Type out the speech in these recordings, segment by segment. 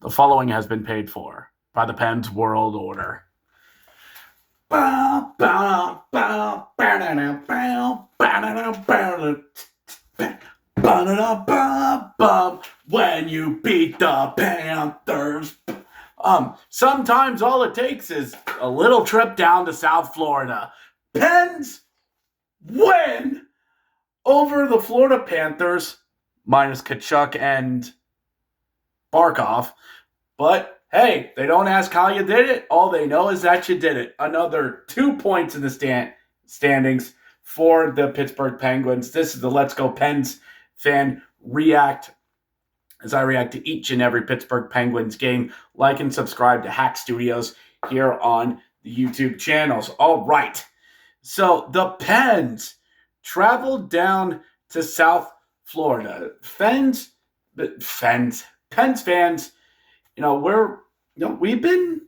The following has been paid for by the Penn's World Order. When you beat the Panthers. Sometimes all it takes is a little trip down to South Florida. Pens win over the Florida Panthers, minus Kachuk and Barkov. But hey, they don't ask how you did it. All they know is that you did it. Another 2 points in the standings for the Pittsburgh Penguins. This is the Let's Go Pens fan react as I react to each and every Pittsburgh Penguins game. Like and subscribe to Hack Studios here on the YouTube channels. All right. So the Pens traveled down to South Florida. Pens fans, we've been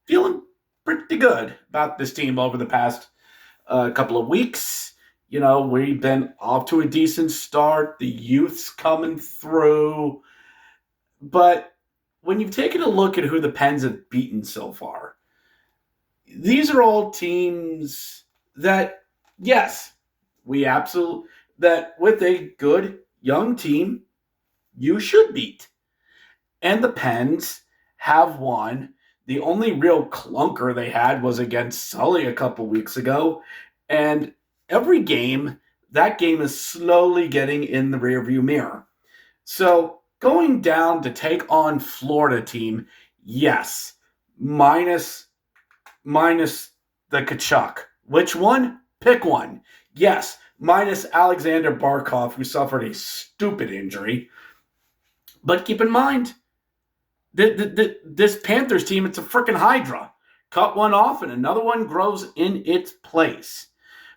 feeling pretty good about this team over the past couple of weeks. We've been off to a decent start. The youth's coming through. But when you've taken a look at who the Pens have beaten so far, these are all teams that, yes, that with a good young team, you should beat. And the Pens have won. The only real clunker they had was against Sully a couple weeks ago. And every game, that game is slowly getting in the rearview mirror. So going down to take on Florida team, yes, minus the Kachuk. Which one? Pick one. Yes, minus Alexander Barkov, who suffered a stupid injury. But keep in mind, this Panthers team, it's a freaking hydra. Cut one off and another one grows in its place.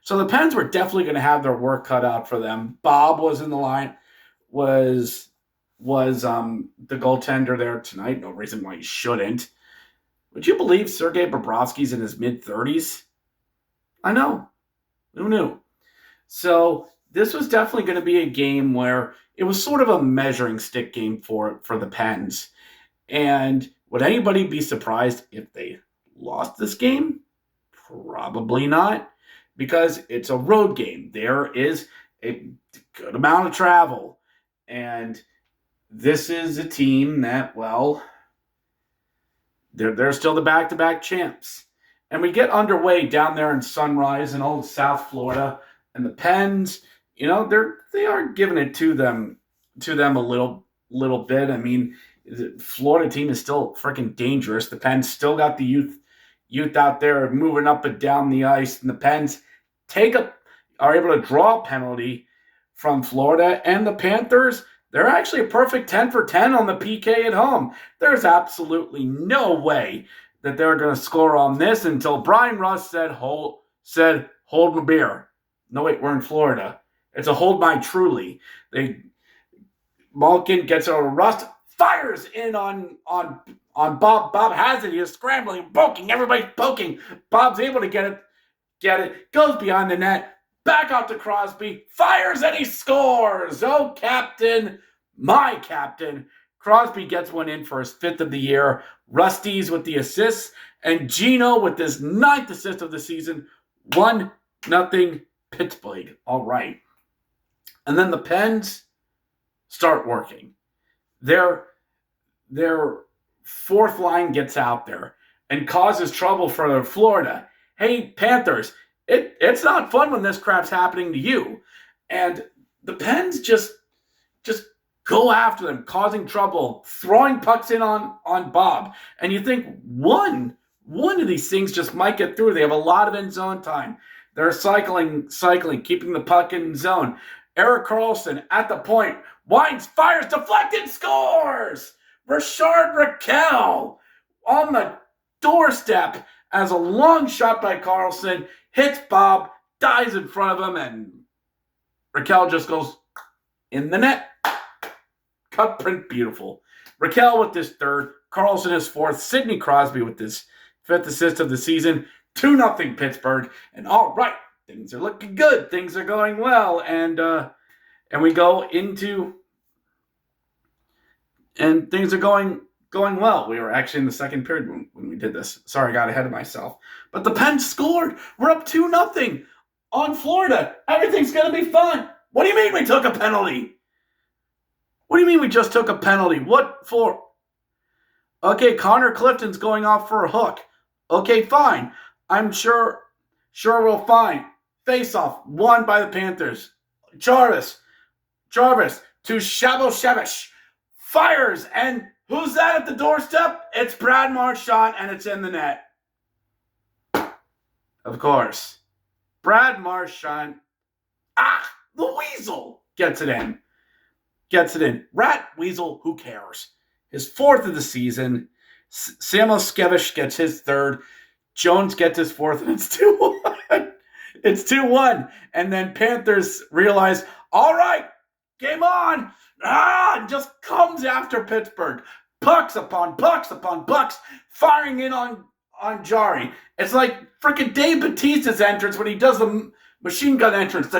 So the Pens were definitely going to have their work cut out for them. Bob was in the line, was the goaltender there tonight. No reason why he shouldn't. Would you believe Sergei Bobrovsky's in his mid-30s? I know. Who knew? So this was definitely going to be a game where it was sort of a measuring stick game for the Pens. And would anybody be surprised if they lost this game? Probably not, because it's a road game. There is a good amount of travel. And this is a team that, well, they're still the back-to-back champs. And we get underway down there in Sunrise in old South Florida. And the Pens, they are giving it to them a little bit. I mean, the Florida team is still freaking dangerous. The Pens still got the youth out there moving up and down the ice, and the Pens are able to draw a penalty from Florida. And the Panthers, they're actually a perfect 10 for 10 on the PK at home. There's absolutely no way that they're going to score on this until Brian Russ said, hold my beer. No, wait, we're in Florida. It's a hold my truly. Malkin gets over Rust, fires in on Bob. Bob has it. He's scrambling, poking. Everybody's poking. Bob's able to get it. Goes behind the net. Back out to Crosby. Fires and he scores. Oh, captain. My captain. Crosby gets one in for his 5th of the year. Rusty's with the assists. And Gino with his 9th assist of the season. 1-0 Pittsburgh. All right. And then the Pens start working. Their fourth line gets out there and causes trouble for Florida. Hey, Panthers, it's not fun when this crap's happening to you. And the Pens just go after them, causing trouble, throwing pucks in on Bob. And you think one of these things just might get through. They have a lot of in-zone time. They're cycling, keeping the puck in zone. Erik Karlsson at the point. Wines, fires, deflected, scores! Richard Raquel on the doorstep as a long shot by Karlsson hits Bob, dies in front of him, and Raquel just goes in the net. Cut print beautiful. Raquel with his 3rd, Karlsson his 4th, Sidney Crosby with his 5th assist of the season. 2-0 Pittsburgh. And all right, things are looking good. Things are going well. And we go into, and things are going going well. We were actually in the second period when we did this. Sorry, I got ahead of myself. But the Pens scored. We're up 2-0 on Florida. Everything's going to be fine. What do you mean we took a penalty? What do you mean we just took a penalty? What for? Okay, Connor Clifton's going off for a hook. Okay, fine. I'm sure we'll find. Face-off, won by the Panthers. Jarvis to Shabosh. Fires, and who's that at the doorstep? It's Brad Marchand, and it's in the net. Of course. Brad Marchand. The Weasel gets it in. Rat Weasel, who cares? His 4th of the season. Samoskevich gets his 3rd. Jones gets his 4th, and it's 2-1. It's 2-1. And then Panthers realize, all right, game on. And just comes after Pittsburgh. Pucks upon pucks, firing in on Jari. It's like freaking Dave Bautista's entrance when he does the machine gun entrance.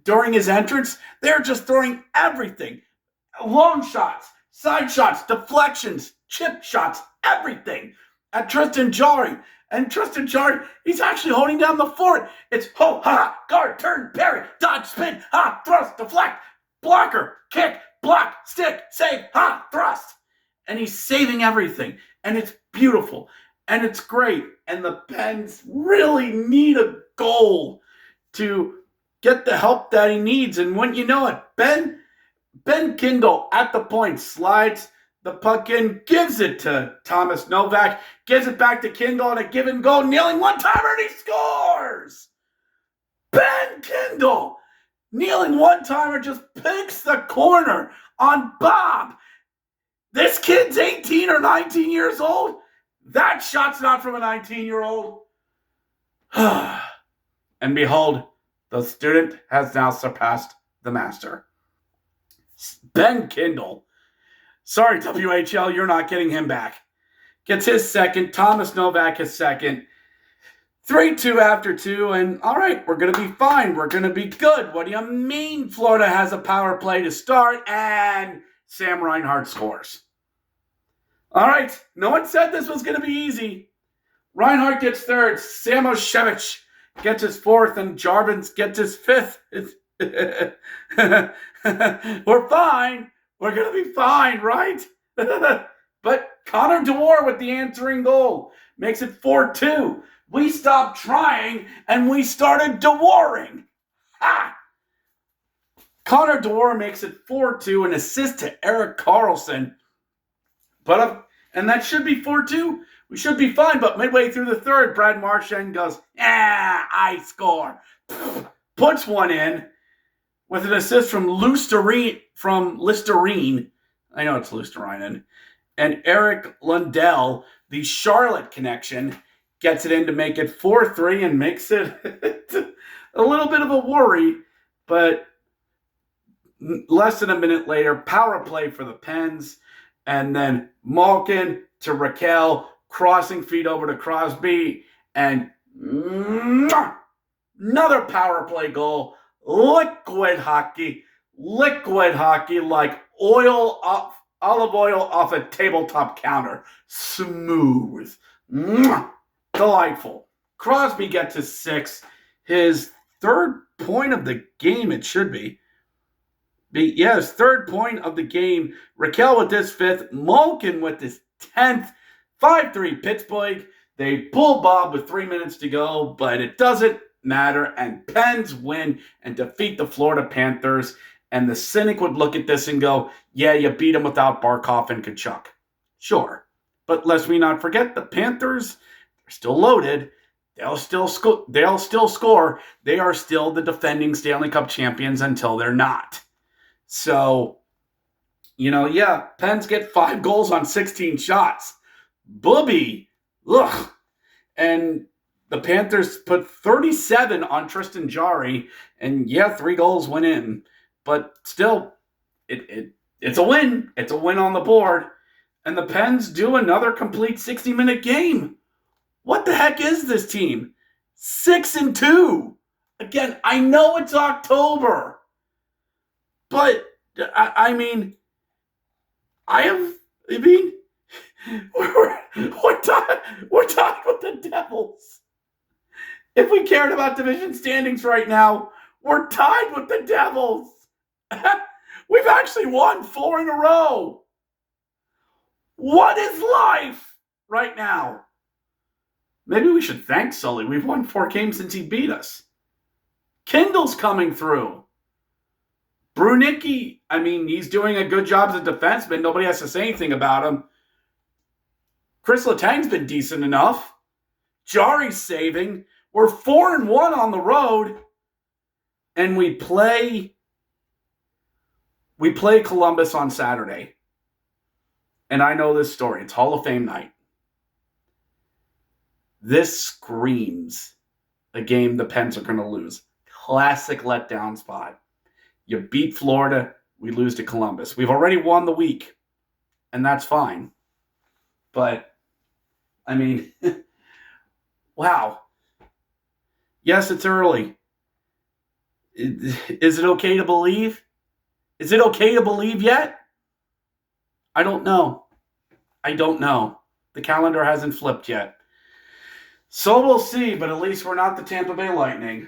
During his entrance, they're just throwing everything. Long shots, side shots, deflections, chip shots, everything at Tristan Jarry. And Tristan Jarry, he's actually holding down the fort. It's ho, ha, guard, turn, parry, dodge, spin, ha, thrust, deflect, blocker, kick, block, stick, save, ha, thrust. And he's saving everything. And it's beautiful. And it's great. And the Pens really need a goal to get the help that he needs. And when you know it, Ben Kindle at the point slides the puck in, gives it to Thomas Novak, gives it back to Kindle on a give and go, kneeling one-timer, and he scores! Ben Kindle, kneeling one-timer, just picks the corner on Bob. This kid's 18 or 19 years old. That shot's not from a 19-year-old. And behold, the student has now surpassed the master. Ben Kindle. Sorry, WHL, you're not getting him back. Gets his 2nd. Thomas Novak his 2nd. 3-2 after 2. And all right, we're going to be fine. We're going to be good. What do you mean Florida has a power play to start? And Sam Reinhart scores. All right. No one said this was going to be easy. Reinhart gets 3rd. Samoskevich gets his 4th. And Jarvins gets his 5th. We're fine. We're going to be fine, right? But Connor DeWar with the answering goal makes it 4-2. We stopped trying, and we started DeWaring. Ha! Connor DeWar makes it 4-2, an assist to Eric Carlson. And that should be 4-2. We should be fine, but midway through the 3rd, Brad Marchand goes, I score. Puts one in. With an assist from Listerine. I know it's Listerine. And Eric Lundell, the Charlotte connection, gets it in to make it 4-3 and makes it a little bit of a worry. But less than a minute later, power play for the Pens. And then Malkin to Raquel, crossing feet over to Crosby. And another power play goal. Liquid hockey like olive oil off a tabletop counter. Smooth. Delightful. Crosby gets his 6th, his 3rd point of the game, it should be. His 3rd point of the game. Raquel with his 5th, Malkin with his 10th. 5-3 Pittsburgh. They pull Bob with 3 minutes to go, but it doesn't matter, and Pens win and defeat the Florida Panthers. And the cynic would look at this and go, yeah, you beat them without Barkov and Tkachuk. Sure. But lest we not forget, the Panthers are still loaded. They'll still score. They are still the defending Stanley Cup champions until they're not. So, Pens get 5 goals on 16 shots. Booby. Ugh. And the Panthers put 37 on Tristan Jarry, and 3 goals went in. But still, it's a win. It's a win on the board. And the Pens do another complete 60-minute game. What the heck is this team? 6-2. Again, I know it's October. But, I mean, we're tied with the Devils. If we cared about division standings right now, we're tied with the Devils. We've actually won 4 in a row. What is life right now? Maybe we should thank Sully. We've won 4 games since he beat us. Kindle's coming through. Brunicki, I mean, he's doing a good job as a defenseman. Nobody has to say anything about him. Chris Letang's been decent enough. Jari's saving. We're 4-1 on the road. And we play Columbus on Saturday. And I know this story. It's Hall of Fame night. This screams a game the Pens are going to lose. Classic letdown spot. You beat Florida, we lose to Columbus. We've already won the week, and that's fine. But, I mean, wow. Yes, it's early. Is it okay to believe? Is it okay to believe yet? I don't know. The calendar hasn't flipped yet. So we'll see, but at least we're not the Tampa Bay Lightning.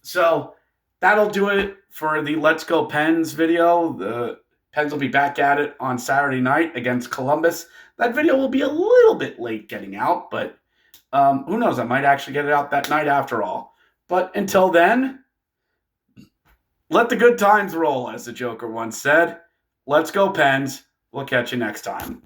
So that'll do it for the Let's Go Pens video. The Pens will be back at it on Saturday night against Columbus. That video will be a little bit late getting out, but who knows? I might actually get it out that night after all. But until then, let the good times roll, as the Joker once said. Let's go, Pens. We'll catch you next time.